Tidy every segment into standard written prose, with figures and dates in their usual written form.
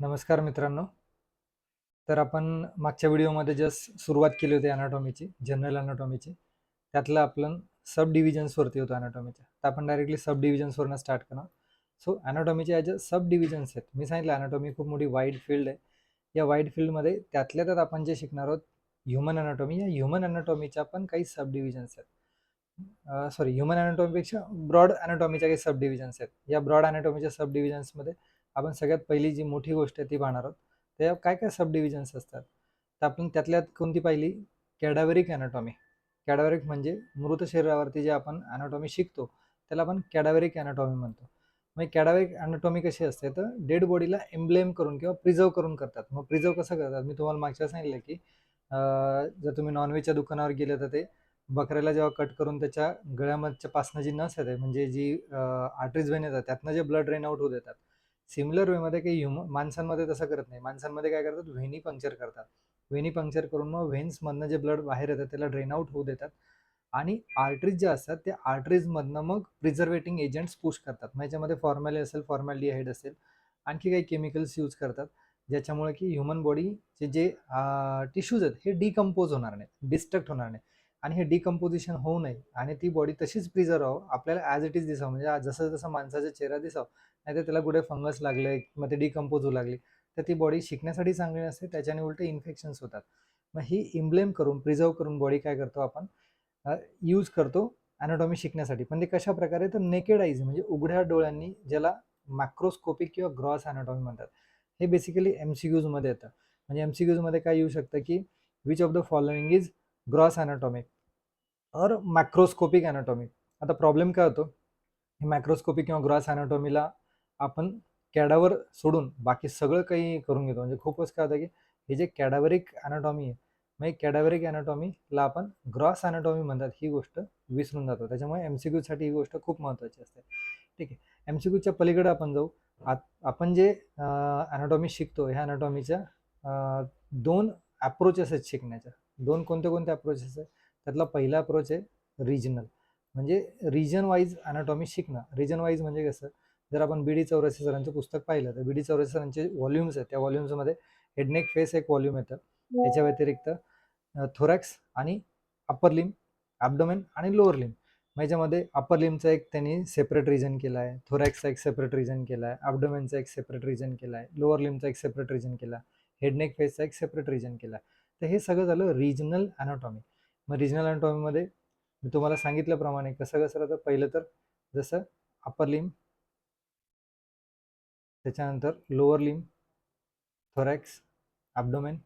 नमस्कार मित्रांनो. तर आपण मागच्या व्हिडिओमध्ये जस्ट सुरुवात केली होती अनाटॉमीची, जनरल अनाटॉमीची. त्यातलं आपण सब डिव्हिजन्सवरती होतो अनाटॉमीच्या. तर आपण डायरेक्टली सब डिव्हिजन्सवरनं स्टार्ट करणार. सो अनाटॉमीचे ॲज अ सब डिव्हिजन्स आहेत. मी सांगितलं अनाटॉमी खूप मोठी वाईड फील्ड आहे. या वाईड फील्डमध्ये त्यातल्या त्यात आपण जे शिकणार आहोत ह्युमन अनाटॉमी, या ह्युमन अनाटॉमीच्या पण काही सब डिव्हिजन्स आहेत. सॉरी, ह्युमन अनाटॉमीपेक्षा ब्रॉड अनाटॉमीच्या काही सब डिव्हिजन्स आहेत. या ब्रॉड अनाटॉमीच्या सब डिव्हिजन्समध्ये आपण सगळ्यात पहिली जी मोठी गोष्ट आहे ती पाहणार आहोत. त्या काय काय सब डिव्हिजन्स असतात. तर आपण त्यातल्यात कोणती पाहिली? कॅडाव्हरिक अनाटॉमी. कॅडाव्हरिक म्हणजे मृत शरीरावरती जे आपण अनाटॉमी शिकतो त्याला आपण कॅडाव्हरिक अनाटॉमी म्हणतो. मग कॅडाव्हरिक अनाटॉमी कशी असते? तर डेड बॉडीला एम्ब्लेम करून किंवा प्रिझर्व करून करतात. मग प्रिझर्व कसं करतात? मी तुम्हाला मागच्या सांगितलं की जर तुम्ही नॉनव्हेजच्या दुकानावर गेले तर ते बकऱ्याला जेव्हा कट करून त्याच्या गळ्यामधच्या पासनं जी नस येते, म्हणजे जी आर्टरीज वेन येतात, त्यातनं जे ब्लड ड्रेन आउट होत देतात. सिमिलर वेमध्ये काही माणसांमध्ये तसं करत नाही. माणसांमध्ये काय करतात? व्हेनी पंक्चर करतात. व्हेनी पंक्चर करून मग व्हेन्समधनं जे ब्लड बाहेर येतं त्याला ड्रेन आउट होऊ देतात. आणि आर्टरीज ज्या असतात त्या आर्टरीजमधनं मग प्रिझर्वेटिंग एजंट्स पुश करतात. मग याच्यामध्ये फॉर्मॅलिन असेल, फॉर्मॅल्डिहाइड असेल, आणखी काही केमिकल्स यूज करतात, ज्याच्यामुळे की ह्युमन बॉडीचे जे टिश्यूज आहेत हे डिकम्पोज होणार नाही, डिस्ट्रक्ट होणार नाही. आणि हे डिकम्पोजिशन होऊ नये आणि ती बॉडी तशीच प्रिझर्व व्हावं, आपल्याला ॲज इट इज दिसावं, म्हणजे जसं जसं माणसाचा चेहरा दिसावं, नाही तर त्याला कुठे फंगस लागले मग ते डिकम्पोज होऊ लागली तर ती बॉडी शिकण्यासाठी चांगली नसते, त्याच्याने उलटे इन्फेक्शन्स होतात. मग ही इम्ब्लेम करून प्रिझर्व करून बॉडी काय करतो आपण यूज करतो अॅनाटॉमी शिकण्यासाठी. पण ते कशा प्रकारे? तर नेकेड आईज म्हणजे उघड्या डोळ्यांनी, ज्याला मॅक्रोस्कोपिक किंवा ग्रॉस अॅनाटॉमी म्हणतात. हे बेसिकली MCQs मध्ये येतं. म्हणजे MCQs मध्ये काय येऊ शकतं की which of the following is gross anatomy और मॅक्रोस्कोपिक अॅनाटॉमी. आता प्रॉब्लेम काय होतो? मॅक्रोस्कोपिक किंवा ग्रॉस अॅनाटॉमीला आपण कॅडावर सोडून बाकी सगळं काही करून घेतो. म्हणजे खूपच काय होतं की हे जे कॅडावरिक अॅनाटॉमी आहे, मग कॅडावरिक अॅनाटॉमीला आपण ग्रॉस अॅनाटॉमी म्हणतात, ही गोष्ट विसरून जातो. त्याच्यामुळे MCQ साठी ही गोष्ट खूप महत्त्वाची असते. ठीक आहे. MCQच्या पलीकडे आपण जाऊ. आपण जे अॅनाटॉमी शिकतो ह्या अॅनाटॉमीच्या दोन अप्रोचेस आहेत शिकण्याच्या. दोन कोणते कोणते अप्रोचेस आहेत? त्यातला पहिला अप्रोच आहे रिजनल. म्हणजे रिजन वाईज अनाटॉमी शिकणं. रिजन वाईज म्हणजे कसं? जर आपण BD चौरसी सरांचं पुस्तक पाहिलं तर BD चौरसी सरांचे व्हॉल्युम्स आहेत, त्या व्हॉल्युम्समध्ये हेड नेक फेस एक व्हॉल्यूम येतं. त्याच्या व्यतिरिक्त थोरॅक्स आणि अप्पर लिम, ॲब्डोमेन आणि लोअर लिम. मग याच्यामध्ये अप्पर लिमचा एक त्यांनी सेपरेट रिजन केला आहे, थोरॅक्सचा एक सेपरेट रिजन केला आहे, ॲब्डोमेनचा एक सेपरेट रिजन केला आहे, लोअर लिमचा एक सेपरेट रिजन केला आहे, हेड नेक फेसचा एक सेपरेट रिजन केला आहे. तर हे सगळं झालं रिजनल अनाटॉमी. मग रिजनल अनाटॉमीमध्ये मी तुम्हाला सांगितल्याप्रमाणे कसं कसं राहतं? पहिलं तर जसं अप्पर लिम, त्याच्यानंतर lower limb, thorax, abdomen,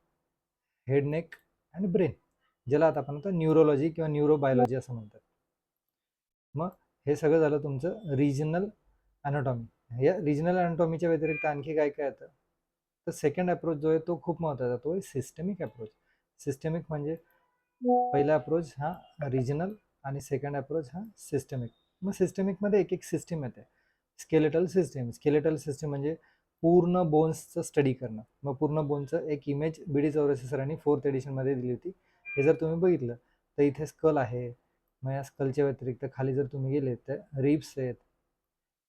head neck आणि ब्रेन, ज्याला आता आपण आता न्यूरोलॉजी किंवा न्यूरोबायोलॉजी असं म्हणतात. मग हे सगळं झालं तुमचं रिजनल अनाटॉमी. या रिजनल अनाटॉमीच्या व्यतिरिक्त आणखी काय काय येतं? तर सेकंड अप्रोच जो आहे तो खूप महत्त्वाचा, तो आहे सिस्टमिक अप्रोच. सिस्टमिक म्हणजे पहिला अप्रोच हा रिजनल आणि सेकंड अप्रोच हा सिस्टमिक. मग सिस्टमिकमध्ये एक एक सिस्टीम येते. Skeletal system. स्केलेटल सिस्टीम म्हणजे पूर्ण बोन्सचं स्टडी करणं. मग पूर्ण बोनचं एक इमेज BD चौरसी सरांनी 4th एडिशनमध्ये दिली होती. हे जर तुम्ही बघितलं तर इथे स्कल आहे. मग या स्कलच्या व्यतिरिक्त खाली जर तुम्ही गेले तर रिब्स आहेत.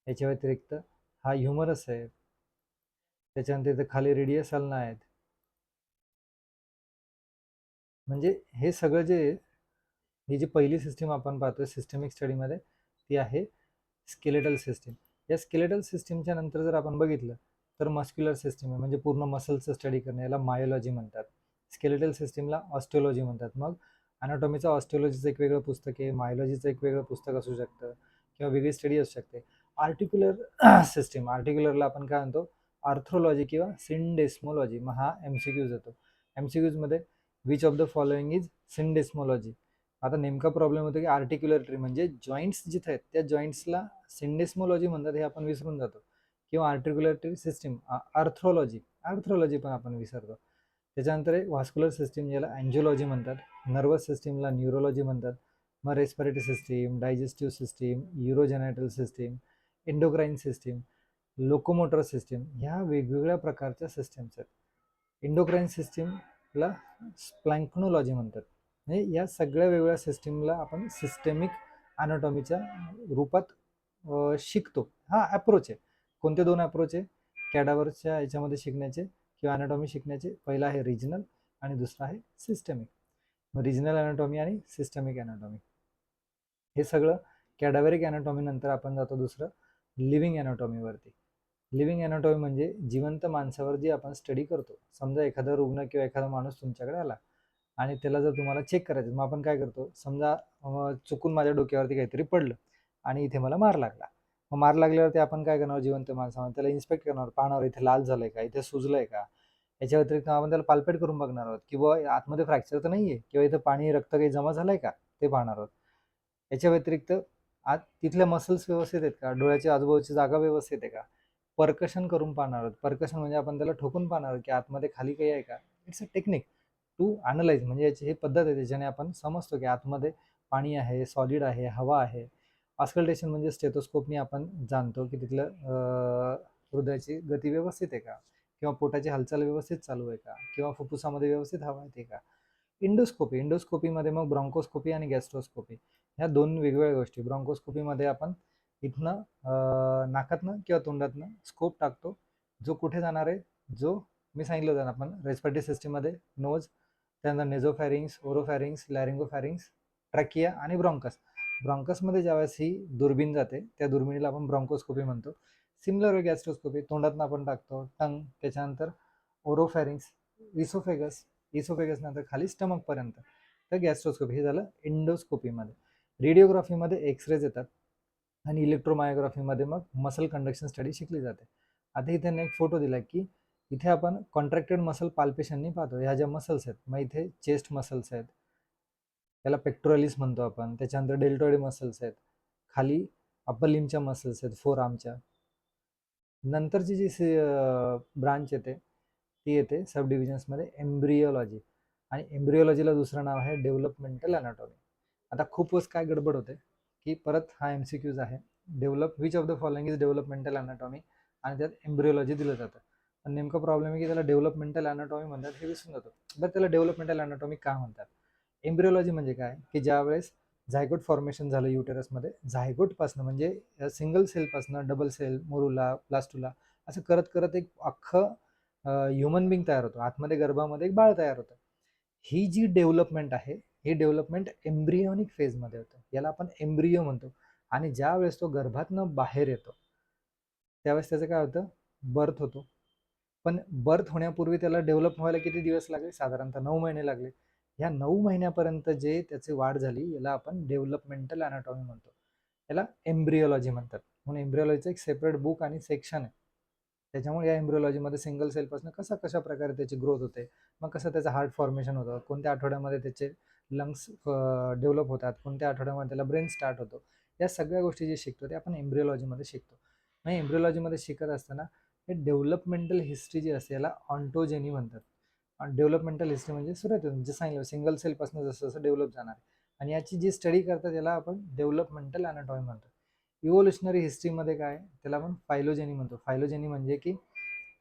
याच्या व्यतिरिक्त हा ह्युमरस आहे. त्याच्यानंतर इथे खाली रेडियस अल्ना आहेत. म्हणजे हे सगळं जे ही जी पहिली सिस्टीम आपण पाहतोय सिस्टमिक स्टडीमध्ये ती आहे स्केलेटल सिस्टीम. या स्केलेटल सिस्टीमच्या नंतर जर आपण बघितलं तर मस्क्युलर सिस्टीम आहे, म्हणजे पूर्ण मसल्सचं स्टडी करणे, याला मायोलॉजी म्हणतात. स्केलेटल सिस्टीमला ऑस्टिओलॉजी म्हणतात. मग अनाटॉमीचं ऑस्टिओलॉजीचं एक वेगळं पुस्तक आहे, मायोलॉजीचं एक वेगळं पुस्तक असू शकतं किंवा वेगळी स्टडी असू शकते. आर्टिक्युलर सिस्टीम, आर्टिक्युलरला आपण काय म्हणतो? आर्थ्रोलॉजी किंवा सिंडेस्मोलॉजी. मग हा MCQज येतो. MCQजमध्ये which of the following is syndesmology. आता नेमका प्रॉब्लेम होतो की आर्टिक्युलर ट्री म्हणजे जॉईंट्स जिथे आहेत त्या जॉईंट्सला सिंडेस्मोलॉजी म्हणतात, हे आपण विसरून जातो. किंवा आर्टिक्युलर ट्री सिस्टीम आर्थ्रोलॉजी, आर्थ्रोलॉजी पण आपण विसरतो. त्याच्यानंतर आहे व्हास्क्युलर सिस्टीम, ज्याला अँजिओलॉजी म्हणतात. नर्वस सिस्टीमला न्यूरोलॉजी म्हणतात. मग respiratory system, digestive system, urogenital system, endocrine system, locomotor system, ह्या वेगवेगळ्या प्रकारच्या सिस्टीम्स आहेत. एंडोक्राईन सिस्टीमला स्प्लॅन्क्नोलॉजी म्हणतात. म्हणजे या सगळ्या वेगवेगळ्या सिस्टीमला आपण सिस्टेमिक अनाटॉमीच्या रूपात शिकतो. हा अप्रोच आहे. कोणते दोन अप्रोच आहे? कॅडावरच्या याच्यामध्ये शिकण्याचे किंवा अॅनाटॉमी शिकण्याचे, पहिला आहे रिजनल आणि दुसरा आहे सिस्टमिक. रिजनल अॅनाटॉमी आणि सिस्टमिक अॅनाटॉमी हे सगळं कॅडाव्हरिक अॅनाटॉमी नंतर आपण जातो दुसरं लिव्हिंग अॅनाटॉमीवरती. लिव्हिंग अॅनाटॉमी म्हणजे जिवंत माणसावर जी आपण स्टडी करतो. समजा एखादा रुग्ण किंवा एखादा माणूस तुमच्याकडे आला आणि त्याला जर तुम्हाला चेक करायचं, मग आपण काय करतो, समजा चुकून माझ्या डोक्यावरती काहीतरी पडलं आणि इथे मला मार लागला. मग मार लागल्यावरती आपण काय करणार, जिवंत माणसावर त्याला इन्स्पेक्ट करणार, पाहणार इथे लाल झालंय का, इथे सुजलंय का. याच्या व्यतिरिक्त आपण त्याला पाल्पेट करून बघणार आहोत की बुवा आतमध्ये फ्रॅक्चर तर नाहीये, किंवा इथं पाणी रक्त काही जमा झालंय का ते पाहणार आहोत. याच्या व्यतिरिक्त आत तिथल्या मसल्स व्यवस्थित आहेत का, डोळ्याच्या आजूबाजूची जागा व्यवस्थित आहे का, पर्कशन करून पाहणार आहोत. पर्कशन म्हणजे आपण त्याला ठोकून पाहणार आहोत की आतमध्ये खाली काही आहे का. It's a technique to analyse, म्हणजे याची ही पद्धत आहे ज्याच्याने आपण समजतो की आतमध्ये पाणी आहे, सॉलिड आहे, हवा आहे. ऑस्कल्टेशन म्हणजे स्टेथोस्कोपनी आपण जाणतो की तिथलं हृदयाची गती व्यवस्थित आहे का, किंवा पोटाची हालचाल व्यवस्थित चालू आहे का, किंवा फुफ्फुसामध्ये व्यवस्थित हवा येते का. इंडोस्कोपीमध्ये मग ब्रॉन्कोस्कोपी आणि गॅस्ट्रोस्कोपी ह्या दोन वेगवेगळ्या गोष्टी. ब्रॉन्कोस्कोपीमध्ये आपण इथनं नाकातनं किंवा तोंडातनं स्कोप टाकतो, जो कुठे जाणार आहे, जो मी सांगितलं होतं ना आपण रेस्पिरेटरी सिस्टीममध्ये नोज, त्यानंतर नेझोफॅरिंग्स, ओरोफॅरिंग्स, लॅरिंगोफॅरिंग्स, ट्रॅकिया आणि ब्रॉन्कस. ब्रॉन्कसमध्ये ज्यावेळेस ही दुर्बीण जाते त्या दुर्बिणीला आपण ब्रॉन्कोस्कोपी म्हणतो. सिमिलर वे गॅस्ट्रोस्कोपी, तोंडातनं आपण टाकतो टंग, त्याच्यानंतर ओरोफॅरिंग्स, इसोफेगस, इसोफेगस नंतर खाली स्टमक पर्यंत, तर गॅस्ट्रोस्कोपी. हे झालं इंडोस्कोपीमध्ये. रेडिओग्राफीमध्ये एक्सरेज येतात आणि इलेक्ट्रोमायोग्राफीमध्ये मग मसल कंडक्शन स्टडी शिकली जाते. आता इथे एक फोटो दिला की इथे आपण कॉन्ट्रॅक्टेड मसल पाल्पेशननी पाहतो. ह्या ज्या मसल्स आहेत, मग इथे चेस्ट मसल्स आहेत, त्याला पेक्टोरलिस म्हणतो आपण, त्याच्यानंतर डेल्टॉइड मसल्स आहेत, खाली अप्पर लिमच्या मसल्स आहेत, फोर आर्मच्या. नंतरची जी ब्रांच येते ती येते सब डिव्हिजन्समध्ये एम्ब्रियोलॉजी, आणि एम्ब्रियोलॉजीला दुसरं नाव आहे डेव्हलपमेंटल अनाटॉमी. आता खूप वेळेस काय गडबड होते की परत हा MCQज आहे, which of the following is developmental anatomy, आणि त्यात एम्ब्रियोलॉजी दिलं जातं. पण नेमका प्रॉब्लेम आहे की त्याला डेव्हलपमेंटल अनाटॉमी म्हणतात हे विसरून जातो. बरं, त्याला डेव्हलपमेंटल अनाटॉमी का म्हणतात. एम्ब्रियोलॉजी म्हणजे काय की ज्या वेळेस झायगोट फॉर्मेशन झालं युटेरसमध्ये, झायगोटपासनं म्हणजे सिंगल सेलपासनं डबल सेल, मोरुला, प्लास्टुला, असं करत करत एक अख्खं ह्युमन बिंग तयार होतो, आतमध्ये गर्भामध्ये एक बाळ तयार होतं. ही जी डेव्हलपमेंट आहे, ही डेव्हलपमेंट एम्ब्रियोनिक फेजमध्ये होतं, याला आपण एम्ब्रियो म्हणतो. आणि ज्या वेळेस तो गर्भातनं बाहेर येतो त्यावेळेस त्याचं काय होतं, बर्थ होतो. पण बर्थ होण्यापूर्वी त्याला डेव्हलप व्हायला किती दिवस लागले, साधारणतः 9 महिने लागले. या 9 महिन्यापर्यंत जे त्याची वाढ झाली याला आपण डेव्हलपमेंटल अनाटॉमी म्हणतो, याला एम्ब्रियोलॉजी म्हणतात. म्हणून एम्ब्रियोलॉजीचं एक सेपरेट बुक आणि सेक्शन आहे. त्याच्यामुळे या एम्ब्रियोलॉजीमध्ये सिंगल सेलपासून कशा प्रकारे त्याची ग्रोथ होते, मग कसं त्याचं हार्ट फॉर्मेशन होतं, कोणत्या आठवड्यामध्ये त्याचे लंग्स डेव्हलप होतात, कोणत्या आठवड्यामध्ये त्याला ब्रेन स्टार्ट होतो, या सगळ्या गोष्टी जे शिकतो ते आपण एम्ब्रियोलॉजीमध्ये शिकतो. मग एम्ब्रियोलॉजीमध्ये शिकत असताना हे डेव्हलपमेंटल हिस्ट्री जी असते याला ऑन्टोजेनी म्हणतात. आणि डेव्हलपमेंटल हिस्ट्री म्हणजे सुरुवात जे सांगितलं सिंगल सेलपासून जसं जसं डेव्हलप जाणार, आणि याची जी स्टडी करतात याला आपण डेव्हलपमेंटल अनाटॉमी म्हणतो. इव्होल्युशनरी हिस्ट्रीमध्ये काय, त्याला आपण फायलोजेनी म्हणतो. फायलोजेनी म्हणजे की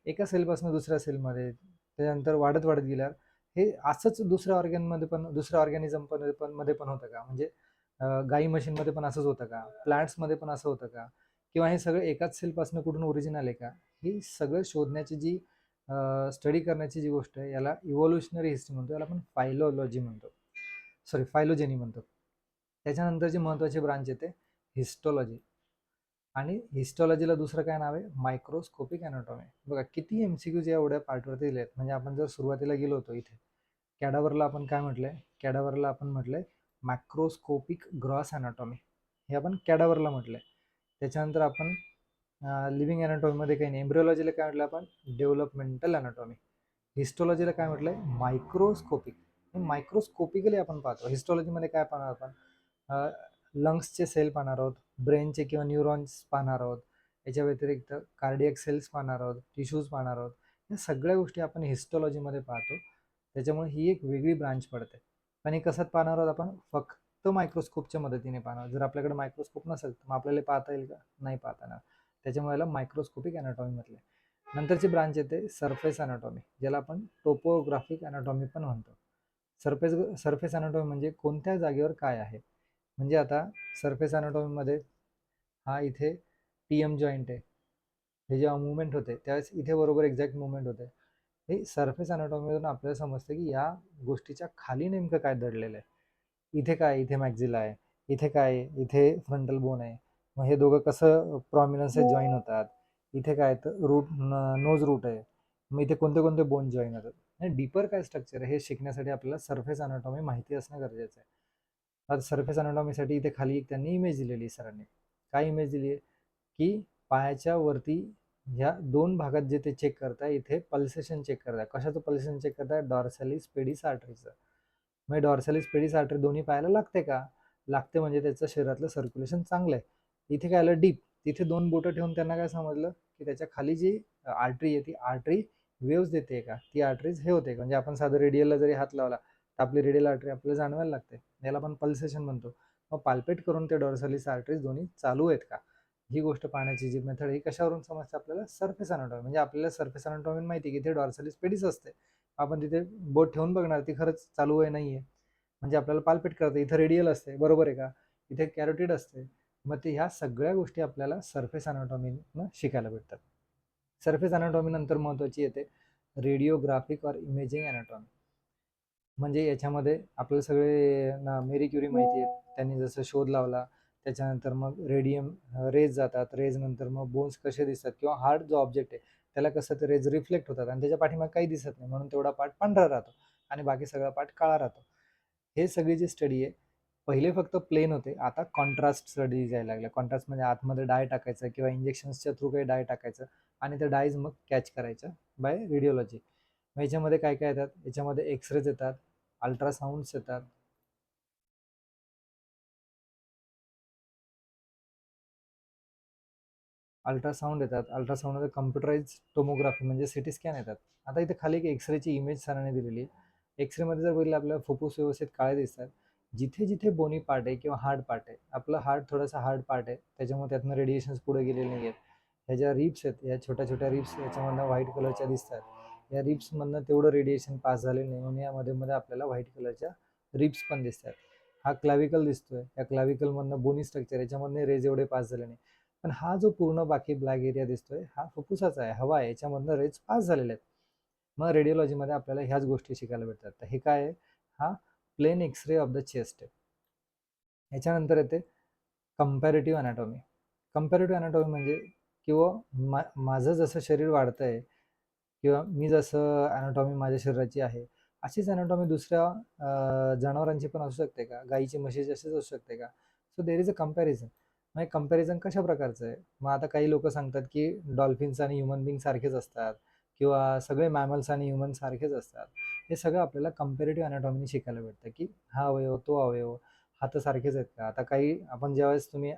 एका सेलपासून दुसऱ्या सेलमध्ये त्याच्यानंतर वाढत वाढत गेल्यावर हे असंच दुसऱ्या ऑर्गॅनमध्ये पण, दुसऱ्या ऑर्गॅनिझम मध्ये पण होतं का, म्हणजे गाई मशीनमध्ये पण असंच होतं का, प्लांट्समध्ये पण असं होतं का, किंवा हे सगळं एकाच सेलपासून कुठून ओरिजिन आले का, ही सगळं शोधण्याची जी स्टडी करण्याची जी गोष्ट आहे याला इव्होल्युशनरी हिस्ट्री म्हणतो, याला आपण फायलोलॉजी म्हणतो, सॉरी फायलोजेनी म्हणतो. त्याच्यानंतरची महत्त्वाची ब्रांच येते हिस्टोलॉजी, आणि हिस्टोलॉजीला दुसरं काय नाव आहे, मायक्रोस्कोपिक अनाटॉमी. बघा किती MCQज एवढ्या पार्टवरती दिले आहेत. म्हणजे आपण जर सुरुवातीला गेलो होतो इथे कॅडावरला, आपण काय म्हटलंय, कॅडावरला आपण म्हटलंय मॅक्रोस्कोपिक ग्रॉस अनाटॉमी, हे आपण कॅडावरला म्हटलंय. त्याच्यानंतर आपण लिव्हिंग अनाटॉमीमध्ये काही नाही. एम्ब्रियोलॉजीला काय म्हटलं आपण, डेव्हलपमेंटल अनाटॉमी. हिस्टोलॉजीला काय म्हटलंय, मायक्रोस्कोपिक. मायक्रोस्कोपिकली आपण पाहतो. हिस्टोलॉजीमध्ये काय पाहणार आपण, लंग्सचे सेल पाहणार आहोत, ब्रेनचे किंवा न्यूरॉन्स पाहणार आहोत, याच्या व्यतिरिक्त कार्डियक सेल्स पाहणार आहोत, टिश्यूज पाहणार आहोत. या सगळ्या गोष्टी आपण हिस्टोलॉजीमध्ये पाहतो. त्याच्यामुळे ही एक वेगळी ब्रांच पडते. पण हे कसं पाहणार आहोत आपण, फक्त मायक्रोस्कोपच्या मदतीने पाहणार. जर आपल्याकडे मायक्रोस्कोप नसेल तर मग आपल्याला पाहता येईल का, नाही पाहता येणार. त्याच्यामुळे याला मायक्रोस्कोपिक अनाटॉमी म्हटले. नंतरची ब्रांच येते सरफेस अनाटॉमी, ज्याला आपण टोपोग्राफिक अनाटॉमी पण म्हणतो. सरफेस अनाटॉमी म्हणजे कोणत्या जागेवर काय आहे. म्हणजे आता सरफेस अनाटॉमीमध्ये हा इथे TM जॉईंट आहे, हे जेव्हा मुवमेंट होते त्यावेळेस इथे बरोबर एक्झॅक्ट मुवमेंट होते. हे सरफेस अनाटॉमीवरून आपल्याला समजतं की या गोष्टीच्या खाली नेमकं काय दडलेलं आहे. इथे काय, इथे मॅक्झिला आहे, इथे काय, इथे फ्रंटल बोन आहे. मग हे दोघं कसं प्रॉमिनन्स जॉईन होतात. इथे काय तर रूट, नोज रूट आहे. मग इथे कोणते कोणते बोन जॉईन होतात आणि डीपर काय स्ट्रक्चर आहे हे शिकण्यासाठी आपल्याला सरफेस अनाटॉमी माहिती असणं गरजेचं आहे. आता सरफेस अनाटॉमीसाठी इथे खाली एक त्यांनी इमेज दिलेली आहे सरांनी. काय इमेज दिली आहे की पायाच्या वरती ह्या दोन भागात जे ते चेक करताय, इथे पल्सेशन चेक करताय. कशाचं पल्सेशन चेक करताय? डॉर्सॅलिस पेडिस आर्टरीचं. मग डॉर्सॅलिस पेडिस आर्टरी दोन्ही पायाला लागते का? लागते, म्हणजे त्याचं शरीरातलं सर्क्युलेशन चांगलं आहे. इथे काय आलं? डीप. तिथे दोन बोटं ठेवून त्यांना काय समजलं की त्याच्या खाली जी आर्टरी आहे ती आर्टरी वेव्स देते का, ती आर्टरीज हे होते का. म्हणजे आपण साधं रेडियलला जरी हात लावला तर आपली रेडियल आर्टरी आपल्याला जाणवायला लागते, याला आपण पल्सेशन म्हणतो. मग पाल्पेट करून ते डॉर्सॅलिस आर्टरीज दोन्ही चालू आहेत का, ही गोष्ट पाहण्याची जी मेथड ही कशावरून समजते आपल्याला? Surface anatomy. म्हणजे आपल्याला सरफेस अनाटॉमी माहिती की इथे डॉर्सॅलिस पेडिस असते, आपण तिथे बोट ठेवून बघणार ती खरंच चालू आहे नाहीये, म्हणजे आपल्याला पाल्पेट करते. इथं रेडियल असते, बरोबर आहे का, इथे कॅरोटिड असते. मग ते ह्या सगळ्या गोष्टी आपल्याला सरफेस अनाटॉमीनं शिकायला भेटतात. सरफेस अनाटॉमी नंतर महत्वाची येते रेडिओग्राफिक और इमेजिंग अनाटॉमी. म्हणजे याच्यामध्ये आपल्याला सगळे मेरी क्युरी माहिती आहे, त्यांनी जसं शोध लावला. त्याच्यानंतर मग रेडियम रेज जातात, रेज नंतर मग बोन्स कसे दिसतात, किंवा हार्ट जो ऑब्जेक्ट आहे त्याला कसं ते रेज रिफ्लेक्ट होतात आणि त्याच्या पाठीमागे काही दिसत नाही, म्हणून तेवढा पार्ट पांढरा राहतो आणि बाकी सगळा पार्ट काळा राहतो. हे सगळी जी स्टडी आहे, पहिले फक्त प्लेन होते, आता कॉन्ट्रास्ट स्टडी यायला लागल्या. कॉन्ट्रास्ट म्हणजे आतमध्ये डाय टाकायचं किंवा इंजेक्शन्सच्या थ्रू काही डाय टाकायचं आणि त्या डायज मग कॅच करायच्या बाय रेडिओलॉजी. मग याच्यामध्ये काय काय येतात? याच्यामध्ये एक्सरेज येतात, अल्ट्रासाऊंड्स येतात, अल्ट्रासाऊंड येतात, अल्ट्रासाऊंडमध्ये कम्प्युटराइज टोमोग्राफी म्हणजे सिटी स्कॅन येतात. आता इथे खाली एक एक्सरेची इमेज सरांनी दिलेली आहे. एक्सरेमध्ये जर बघितलं आपल्याला फुफ्फुस व्यवस्थित काळे दिसतात. जिथे जिथे बोनी पार्ट आहे किंवा हार्ड पार्ट आहे, आपलं हार्ट थोडासा हार्ड पार्ट आहे, त्याच्यामुळे त्यातनं रेडिएशन्स पुढे गेलेले नाही आहेत. ह्या ज्या रिप्स आहेत, या छोट्या छोट्या रिप्स याच्यामधनं व्हाईट कलरच्या दिसतात. या रिप्समधनं तेवढं रेडिएशन पास झालेलं नाही, म्हणून यामध्ये मध्ये आपल्याला व्हाईट कलरच्या रिप्स पण दिसतात. हा क्लाविकल दिसतोय, या क्लाविकलमधनं बोनी स्ट्रक्चर, याच्यामधनं रेज एवढे पास झाले नाही. पण हा जो पूर्ण बाकी ब्लॅक एरिया दिसतोय हा फुफ्फुसाचा आहे, हवा आहे, याच्यामधनं रेज पास झालेले आहेत. मग रेडिओलॉजीमध्ये आपल्याला ह्याच गोष्टी शिकायला भेटतात. तर हे काय आहे? हा plain X-ray of the chest आहे. याच्यानंतर येते कंपॅरेटिव्ह अनाटॉमी. कंपॅरेटिव्ह अनाटॉमी म्हणजे किंवा माझं जसं शरीर वाढतंय किंवा मी जसं अनाटॉमी माझ्या शरीराची आहे, अशीच अनाटॉमी दुसऱ्या जनावरांची पण असू शकते का? गाईची, म्हशीची अशीच असू शकते का? So there is a comparison. मग कंपॅरिझन कशा प्रकारचं आहे? मग आता काही लोक सांगतात की डॉल्फिन्स आणि ह्युमन बिंग सारखेच असतात किंवा सगळे मॅमल्स आणि ह्युमन सारखेच असतात. हे सगळं आपल्याला कंपॅरेटिव्ह अनाटॉमीने शिकायला भेटतं की हा अवयव, तो अवयव, हात सारखेच आहेत का? आता काही आपण ज्यावेळेस तुम्ही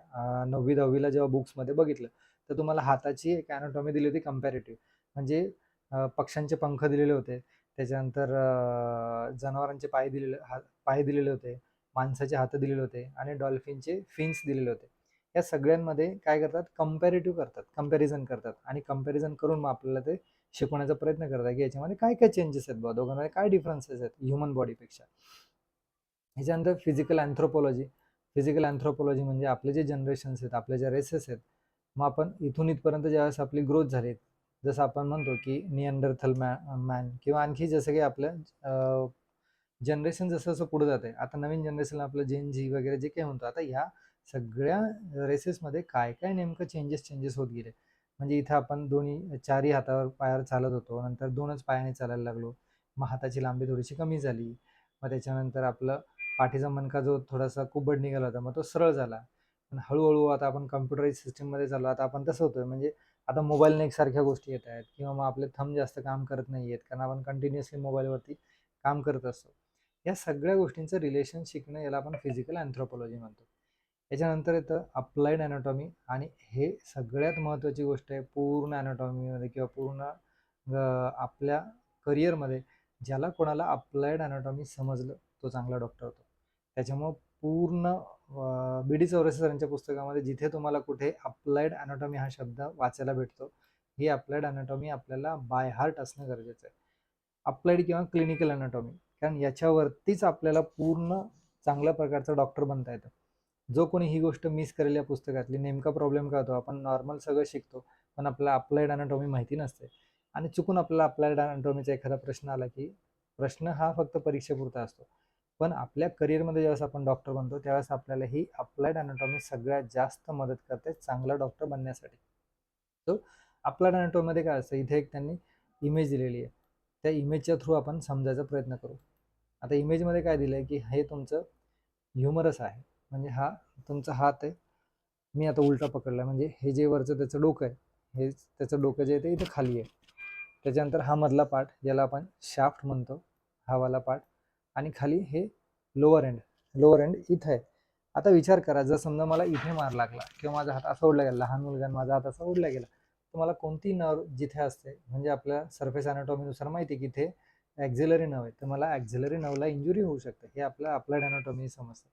9वी 10वीला जेव्हा बुक्समध्ये बघितलं तर तुम्हाला हाताची एक अनाटॉमी दिली होती कंपॅरेटिव्ह. म्हणजे पक्ष्यांचे पंख दिलेले होते, त्याच्यानंतर जनावरांचे पाय दिलेले होते, माणसाचे हात दिलेले होते आणि डॉल्फिनचे फिन्स दिलेले होते. या सगळ्यांमध्ये काय करतात? कंपॅरेटिव्ह करतात, कंपॅरिझन करतात आणि कंपॅरिझन करून मग आपल्याला ते शिकवण्याचा प्रयत्न करतात की याच्यामध्ये काय काय चेंजेस आहेत, बा दोघांमध्ये काय डिफरन्सेस आहेत ह्युमन बॉडीपेक्षा. ह्याच्यानंतर फिजिकल अँथ्रोपॉलॉजी. फिजिकल अँथ्रोपॉलॉजी म्हणजे आपले जे जनरेशन्स आहेत, आपल्या ज्या रेसेस आहेत, मग आपण इथून इथपर्यंत ज्यावेळेस आपली ग्रोथ झाली, जसं आपण म्हणतो की निअँडरथल मॅन किंवा आणखी जसं की आपलं जनरेशन जसं जसं पुढे जाते, आता नवीन जनरेशन आपलं जेन झी वगैरे जे काही म्हणतो, आता ह्या सगळ्या रेसेसमध्ये काय काय नेमकं चेंजेस होत गेले. म्हणजे इथं आपण दोन्ही चारही हातावर पायावर चालत होतो, नंतर दोनच पायाने चालायला लागलो, मग हाताची लांबी थोडीशी कमी झाली. मग त्याच्यानंतर आपलं पाठीचा मणका जो थोडासा कुबड निघाला होता मग तो सरळ झाला. पण हळूहळू आता आपण कम्प्युटराइज सिस्टीममध्ये चाललो, आता आपण तसं होतोय. म्हणजे आता मोबाईल नेक सारख्या गोष्टी येत आहेत किंवा मग आपले थंब जास्त काम करत नाही आहेत, कारण आपण कंटिन्युअसली मोबाईलवरती काम करत असतो. या सगळ्या गोष्टींचं रिलेशन शिकणं याला आपण फिजिकल अँथ्रोपॉलॉजी म्हणतो. याच्यानंतर येतं अप्लाइड अनाटॉमी, आणि हे सगळ्यात महत्त्वाची गोष्ट आहे पूर्ण अनाटॉमीमध्ये किंवा पूर्ण आपल्या करिअरमध्ये. ज्याला कोणाला अप्लाइड अनाटॉमी समजलं तो चांगला डॉक्टर होतो. त्याच्यामुळं पूर्ण बी डी चौरसे सरांच्या पुस्तकामध्ये जिथे तुम्हाला कुठे अप्लाइड अनाटॉमी हा शब्द वाचायला भेटतो, ही अप्लाइड अनाटॉमी आपल्याला बाय हार्ट असणं गरजेचं आहे. अप्लाइड किंवा क्लिनिकल अनाटॉमी, कारण याच्यावरतीच आपल्याला पूर्ण चांगल्या प्रकारचं डॉक्टर बनता येतं. जो कोणी ही गोष्ट मिस करेल या पुस्तकातली, नेमका प्रॉब्लेम काय होतो? आपण नॉर्मल सगळं शिकतो पण आपल्याला अप्लाइड अनाटॉमी माहिती नसते आणि चुकून आपल्याला अप्लाइड अनाटॉमीचा एखादा प्रश्न आला की प्रश्न हा फक्त परीक्षेपुरता असतो, पण आपल्या करिअरमध्ये ज्यावेळेस आपण डॉक्टर बनतो त्यावेळेस आपल्याला ही अप्लाइड अनाटॉमी सगळ्यात जास्त मदत करते चांगला डॉक्टर बनण्यासाठी. सो अप्लाइड अनाटॉमीमध्ये काय असतं, इथे एक त्यांनी इमेज दिलेली आहे, त्या इमेजच्या थ्रू आपण समजायचा प्रयत्न करू. आता इमेजमध्ये काय दिलं आहे की हे तुमचं ह्युमरस आहे, म्हणजे हा तुमचा हात आहे, मी आता उलटा पकडला, म्हणजे हे जे वरचं त्याचं डोकं आहे, हे त्याचं डोकं जे आहे ते इथे खाली आहे. त्याच्यानंतर हा मधला पार्ट ज्याला आपण शाफ्ट म्हणतो, हा वाला पार्ट, आणि खाली हे लोअर एंड इथं आहे. आता विचार करा, जर समजा मला इथे मार लागला किंवा माझा हात असा ओढला गेला, लहान मुलगा माझा हात असा ओढला गेला, तर मला कोणती नर्व जिथे असते, म्हणजे आपल्या सरफेस अनाटॉमीनुसार माहिती आहे की इथे ॲक्झिलरी नर्व आहे, तर मला ॲक्झिलरी नर्वला इंजुरी होऊ शकते, हे आपल्या अप्लाइड अनाटॉमी समजतं.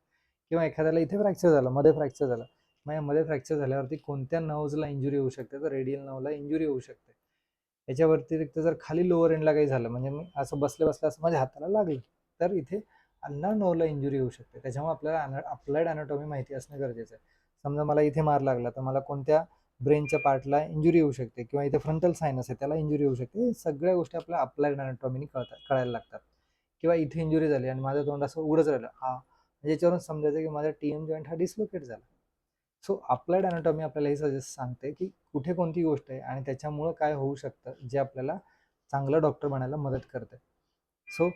किंवा एखाद्याला इथे फ्रॅक्चर झालं, मध्ये फ्रॅक्चर झालं, मग या मध्ये फ्रॅक्चर झाल्यावरती कोणत्या नर्व्सला इंजुरी होऊ शकते, तर रेडियल नर्वला इंजुरी होऊ शकते. याच्या व्यतिरिक्त जर खाली लोअर एंडला काही झालं, म्हणजे मी असं बसल्या बसल्या असं माझ्या हाताला लागलं, तर इथे अन्नर नर्वला इंजुरी होऊ शकते. त्याच्यामुळे आपल्याला अप्लाइड अनाटॉमी माहिती असणं गरजेचं आहे. समजा मला इथे मार लागला तर मला कोणत्या ब्रेनच्या पार्टला इंजुरी होऊ शकते, किंवा इथे फ्रंटल सायनस आहे त्याला इंजुरी होऊ शकते, हे सगळ्या गोष्टी आपल्या अप्लाइड अनाटॉमीने कळायला लागतात. किंवा इथे इंजुरी झाली आणि माझं तोंड असं उघडच राहिलं, याच्यावरून समजायचं की माझा टीएम जॉईंट हा डिस्लोकेट झाला. सो अप्लाइड अनाटॉमी आपल्याला हे सजेस्ट सांगते की कुठे कोणती गोष्ट आहे आणि त्याच्यामुळं काय होऊ शकतं, जे आपल्याला चांगलं डॉक्टर बनायला मदत करते. सो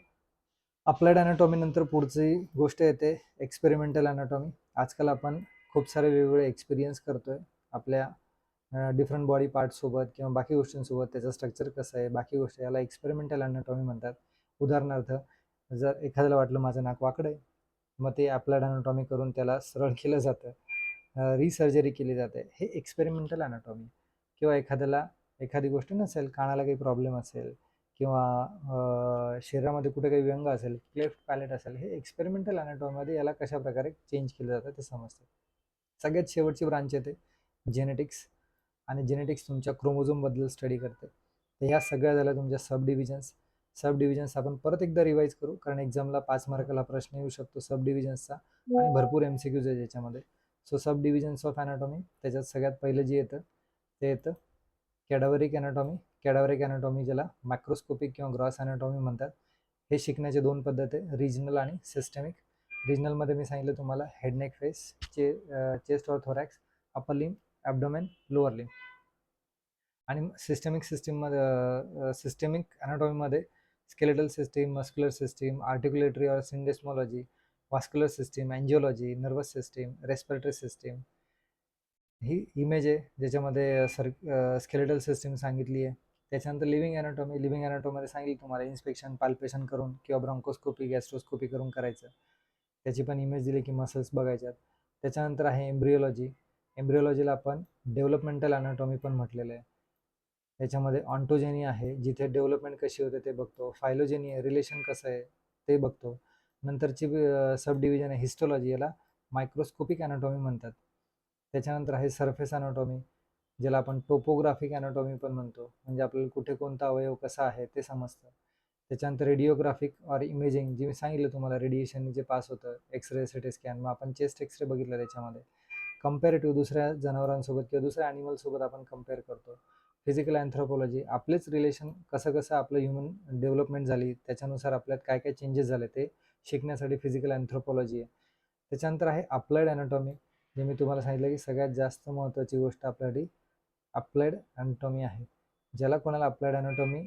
अप्लाइड अनाटॉमी नंतर पुढची गोष्ट येते एक्सपेरिमेंटल अनाटॉमी. आजकाल आपण खूप सारे वेगवेगळे एक्सपिरियन्स करतोय आपल्या डिफरंट बॉडी पार्टसोबत किंवा बाकी गोष्टींसोबत, त्याचं स्ट्रक्चर कसं आहे, बाकी गोष्टी, याला एक्सपेरिमेंटल अनाटॉमी म्हणतात. उदाहरणार्थ, जर एखाद्याला वाटलं माझं नाक वाकडं आहे, मग ते अप्लाइड अनाटॉमी करून त्याला सरळ केलं जातं, रिसर्जरी केली जाते, हे एक्सपेरिमेंटल अनाटॉमी. किंवा एखाद्याला एखादी गोष्ट नसेल, कानाला काही प्रॉब्लेम असेल किंवा शरीरामध्ये कुठे काही व्यंग असेल, क्लेफ्ट पॅलेट असेल, हे एक्सपेरिमेंटल अनाटॉमीमध्ये याला कशा प्रकारे चेंज केलं जातं ते समजतं. सगळ्यात शेवटची ब्रांच येते जेनेटिक्स, आणि जेनेटिक्स तुमच्या क्रोमोझोमबद्दल स्टडी करते. तर ह्या सगळ्या झाल्या तुमच्या सब डिव्हिजन्स आपण परत एकदा रिवाईज करू, कारण एक्झामला 5 मार्काला प्रश्न येऊ शकतो सब डिव्हिजन्सचा, आणि भरपूर MCQज आहे ज्याच्यामध्ये. So sub divisions of anatomy, त्याच्यात सगळ्यात पहिलं जे येतं ते येतं कॅडाव्हरिक अनाटॉमी. कॅडाव्हरिक अनाटॉमी ज्याला मायक्रोस्कोपिक किंवा ग्रॉस अनाटॉमी म्हणतात. हे शिकण्याचे दोन पद्धती, रिजनल आणि सिस्टमिक. रिजनलमध्ये मी सांगितलं तुम्हाला हेड नेक फेस, चेस्ट और thorax, upper limb, abdomen, lower limb. आणि सिस्टमिक अनाटॉमीमध्ये skeletal system, muscular system, articulatory और syndesmology, vascular system, angiology, nervous system, respiratory system. ही इमेज आहे ज्याच्यामध्ये स्केलेटल सिस्टीम सांगितली आहे. त्याच्यानंतर लिव्हिंग अनाटॉमीमध्ये सांगितलं तुम्हाला इन्स्पेक्शन, पाल्पेशन करून किंवा ब्रॉन्कोस्कोपी, गॅस्ट्रोस्कोपी करून करायचं. त्याची पण इमेज दिली की मसल्स बघायच्यात. त्याच्यानंतर आहे एम्ब्रिओलॉजीला आपण डेव्हलपमेंटल अनाटॉमी पण म्हटलेलं आहे. त्याच्यामध्ये ऑन्टोजेनी आहे, जिथे डेव्हलपमेंट कशी होते ते बघतो. फायलोजेनी आहे, रिलेशन कसं आहे ते बघतो. नंतरची सब डिव्हिजन आहे हिस्टोलॉजी, याला मायक्रोस्कोपिक अनाटॉमी म्हणतात. त्याच्यानंतर आहे सरफेस अनाटॉमी, ज्याला आपण टोपोग्राफिक अनाटॉमी पण म्हणतो, म्हणजे आपल्याला कुठे कोणता अवयव कसा आहे ते समजतं. त्याच्यानंतर रेडिओग्राफिक और इमेजिंग, जे मी सांगितलं तुम्हाला रेडिएशन जे पास होतं, एक्सरे, सिटी स्कॅन, मग आपण चेस्ट एक्सरे बघितलं त्याच्यामध्ये. कम्पॅरेटिव्ह दुसऱ्या जनावरांसोबत किंवा दुसऱ्या ॲनिमलसोबत आपण कम्पेअर करतो. फिजिकल अँथ्रोपॉलॉजी, आपलेच रिलेशन कसं कसं आपलं ह्युमन डेव्हलपमेंट झाली, त्याच्यानुसार आपल्यात काय काय चेंजेस झाले ते शिकण्यासाठी फिजिकल अँथ्रोपॉलॉजी आहे. त्याच्यानंतर आहे अप्लाइड अनाटॉमी, जे मी तुम्हाला सांगितलं की सगळ्यात जास्त महत्त्वाची गोष्ट आपल्यासाठी अप्लाइड अनाटॉमी आहे. ज्याला कोणाला अप्लाइड अनाटॉमी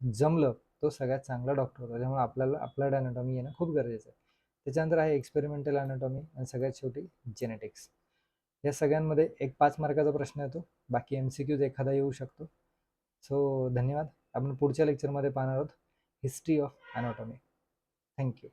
जमलं तो सगळ्यात चांगला डॉक्टर होतो, त्यामुळे आपल्याला अप्लाइड अनाटॉमी येणं खूप गरजेचं आहे. त्याच्यानंतर आहे एक्सपेरिमेंटल अनाटॉमी, आणि सगळ्यात शेवटी जेनेटिक्स. या सगळ्यांमध्ये एक 5 मार्काचा प्रश्न येतो, बाकी MCQज एखादा येऊ शकतो. सो धन्यवाद. आपण पुढच्या लेक्चरमध्ये पाहणार आहोत हिस्ट्री ऑफ अनाटॉमी. थँक्यू.